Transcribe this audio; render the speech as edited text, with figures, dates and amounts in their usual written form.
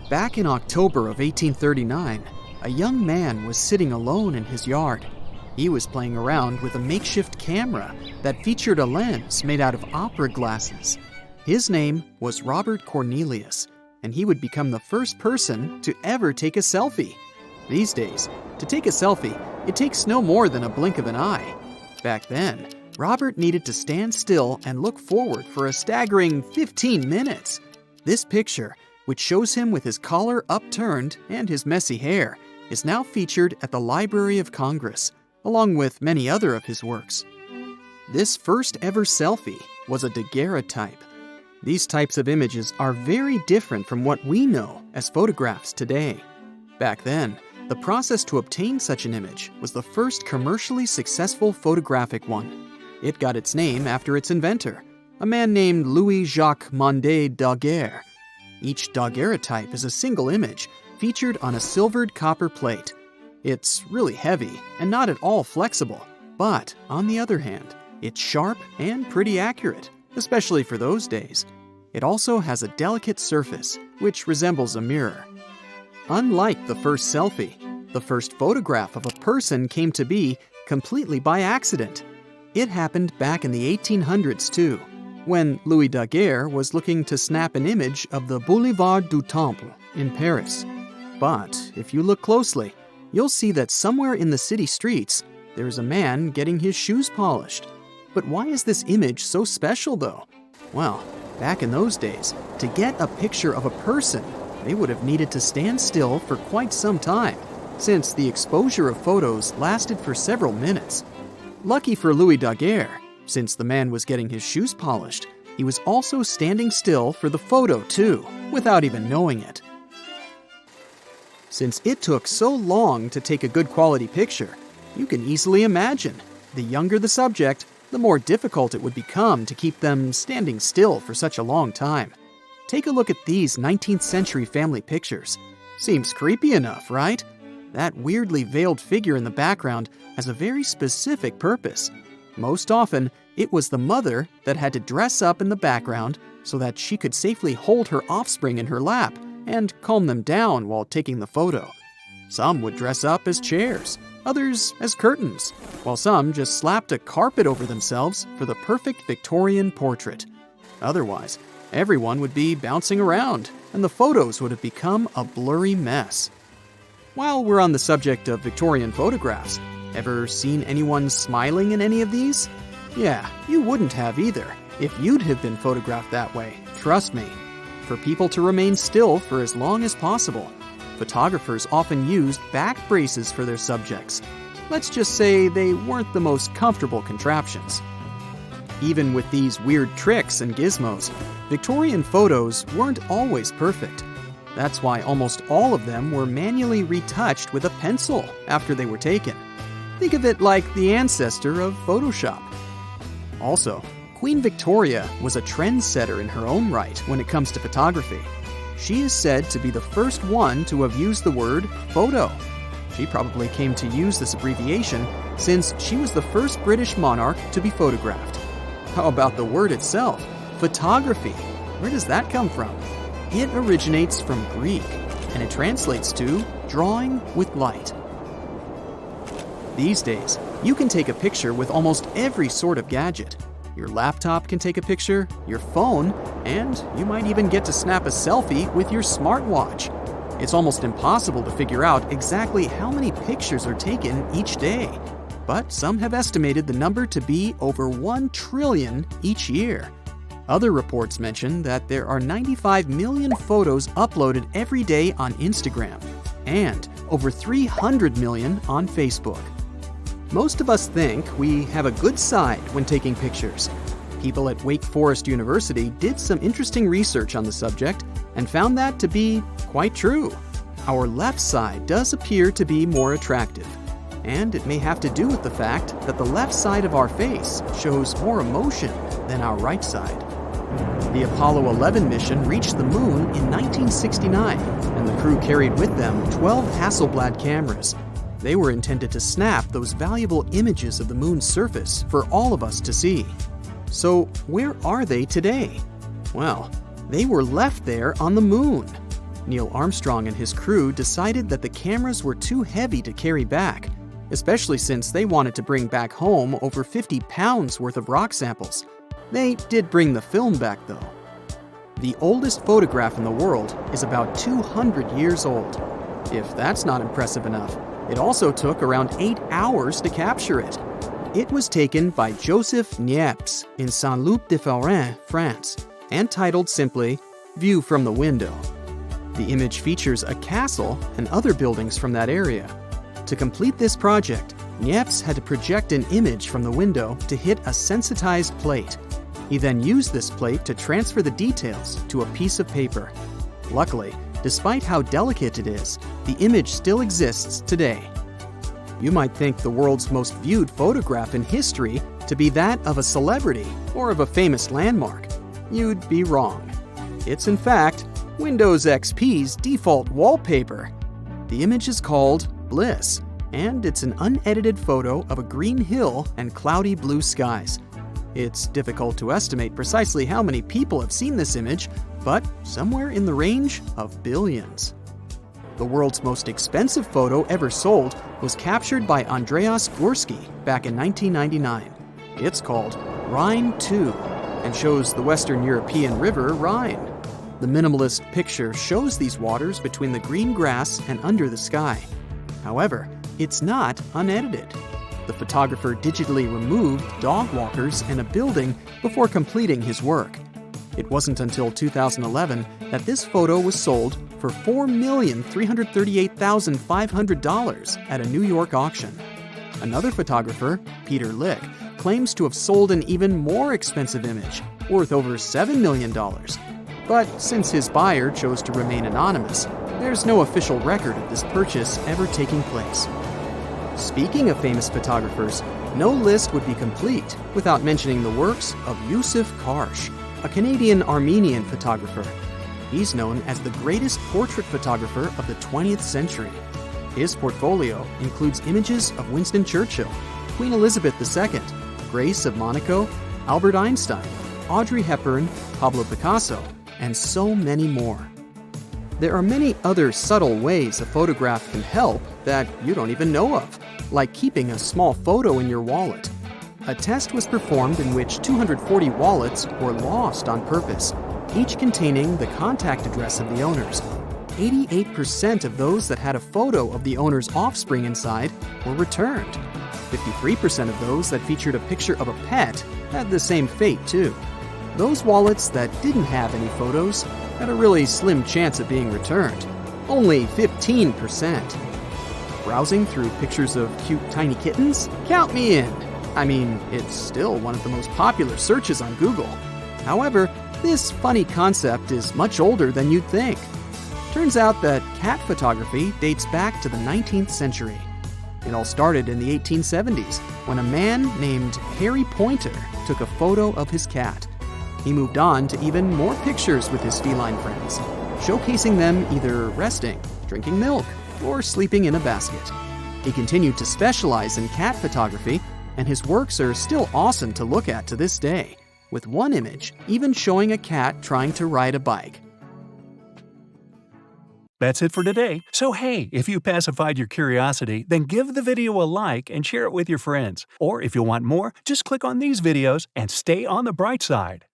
Back in October of 1839, a young man was sitting alone in his yard. He was playing around with a makeshift camera that featured a lens made out of opera glasses. His name was Robert Cornelius, and he would become the first person to ever take a selfie. These days, to take a selfie, it takes no more than a blink of an eye. Back then, Robert needed to stand still and look forward for a staggering 15 minutes. This picture, which shows him with his collar upturned and his messy hair, is now featured at the Library of Congress, along with many other of his works. This first ever selfie was a daguerreotype. These types of images are very different from what we know as photographs today. Back then, the process to obtain such an image was the first commercially successful photographic one. It got its name after its inventor, a man named Louis-Jacques Mondet Daguerre. Each daguerreotype is a single image featured on a silvered copper plate. It's really heavy and not at all flexible, but on the other hand, it's sharp and pretty accurate, especially for those days. It also has a delicate surface, which resembles a mirror. Unlike the first selfie, the first photograph of a person came to be completely by accident. It happened back in the 1800s too, when Louis Daguerre was looking to snap an image of the Boulevard du Temple in Paris. But if you look closely, you'll see that somewhere in the city streets, there is a man getting his shoes polished. But why is this image so special though? Well, back in those days, to get a picture of a person, they would have needed to stand still for quite some time, since the exposure of photos lasted for several minutes. Lucky for Louis Daguerre, since the man was getting his shoes polished, he was also standing still for the photo too, without even knowing it. Since it took so long to take a good quality picture, you can easily imagine, the younger the subject, the more difficult it would become to keep them standing still for such a long time. Take a look at these 19th century family pictures. Seems creepy enough, right? That weirdly veiled figure in the background has a very specific purpose. Most often, it was the mother that had to dress up in the background so that she could safely hold her offspring in her lap and calm them down while taking the photo. Some would dress up as chairs, others as curtains, while some just slapped a carpet over themselves for the perfect Victorian portrait. Otherwise, everyone would be bouncing around, and the photos would have become a blurry mess. While we're on the subject of Victorian photographs, ever seen anyone smiling in any of these? Yeah, you wouldn't have either, if you'd have been photographed that way, trust me. For people to remain still for as long as possible, photographers often used back braces for their subjects. Let's just say they weren't the most comfortable contraptions. Even with these weird tricks and gizmos, Victorian photos weren't always perfect. That's why almost all of them were manually retouched with a pencil after they were taken. Think of it like the ancestor of Photoshop. Also, Queen Victoria was a trendsetter in her own right when it comes to photography. She is said to be the first one to have used the word photo. She probably came to use this abbreviation since she was the first British monarch to be photographed. How about the word itself? Photography. Where does that come from? It originates from Greek, and it translates to drawing with light. These days, you can take a picture with almost every sort of gadget. Your laptop can take a picture, your phone, and you might even get to snap a selfie with your smartwatch. It's almost impossible to figure out exactly how many pictures are taken each day, but some have estimated the number to be over 1 trillion each year. Other reports mention that there are 95 million photos uploaded every day on Instagram, and over 300 million on Facebook. Most of us think we have a good side when taking pictures. People at Wake Forest University did some interesting research on the subject and found that to be quite true. Our left side does appear to be more attractive, and it may have to do with the fact that the left side of our face shows more emotion than our right side. The Apollo 11 mission reached the moon in 1969, and the crew carried with them 12 Hasselblad cameras. They were intended to snap those valuable images of the moon's surface for all of us to see. So where are they today? Well, they were left there on the moon. Neil Armstrong and his crew decided that the cameras were too heavy to carry back, especially since they wanted to bring back home over 50 pounds worth of rock samples. They did bring the film back though. The oldest photograph in the world is about 200 years old. If that's not impressive enough, it also took around 8 hours to capture it. It was taken by Joseph Niepce in Saint-Loup-de-Varennes, France, and titled simply, "View from the Window." The image features a castle and other buildings from that area. To complete this project, Niepce had to project an image from the window to hit a sensitized plate. He then used this plate to transfer the details to a piece of paper. Luckily, despite how delicate it is, the image still exists today. You might think the world's most viewed photograph in history to be that of a celebrity or of a famous landmark. You'd be wrong. It's in fact Windows XP's default wallpaper. The image is called Bliss, and it's an unedited photo of a green hill and cloudy blue skies. It's difficult to estimate precisely how many people have seen this image, but somewhere in the range of billions. The world's most expensive photo ever sold was captured by Andreas Gursky back in 1999. It's called Rhine 2 and shows the Western European river Rhine. The minimalist picture shows these waters between the green grass and under the sky. However, it's not unedited. The photographer digitally removed dog walkers and a building before completing his work. It wasn't until 2011 that this photo was sold for $4,338,500 at a New York auction. Another photographer, Peter Lick, claims to have sold an even more expensive image, worth over $7 million. But since his buyer chose to remain anonymous, there's no official record of this purchase ever taking place. Speaking of famous photographers, no list would be complete without mentioning the works of Yusuf Karsh, a Canadian-Armenian photographer. He's known as the greatest portrait photographer of the 20th century. His portfolio includes images of Winston Churchill, Queen Elizabeth II, Grace of Monaco, Albert Einstein, Audrey Hepburn, Pablo Picasso, and so many more. There are many other subtle ways a photograph can help that you don't even know of, like keeping a small photo in your wallet. A test was performed in which 240 wallets were lost on purpose, each containing the contact address of the owners. 88% of those that had a photo of the owner's offspring inside were returned. 53% of those that featured a picture of a pet had the same fate too. Those wallets that didn't have any photos had a really slim chance of being returned. Only 15%. Browsing through pictures of cute tiny kittens? Count me in. I mean, it's still one of the most popular searches on Google. However, this funny concept is much older than you'd think. Turns out that cat photography dates back to the 19th century. It all started in the 1870s when a man named Harry Pointer took a photo of his cat. He moved on to even more pictures with his feline friends, showcasing them either resting, drinking milk, or sleeping in a basket. He continued to specialize in cat photography, and his works are still awesome to look at to this day, with one image even showing a cat trying to ride a bike. That's it for today. So hey, if you pacified your curiosity, then give the video a like and share it with your friends. Or if you want more, just click on these videos and stay on the bright side.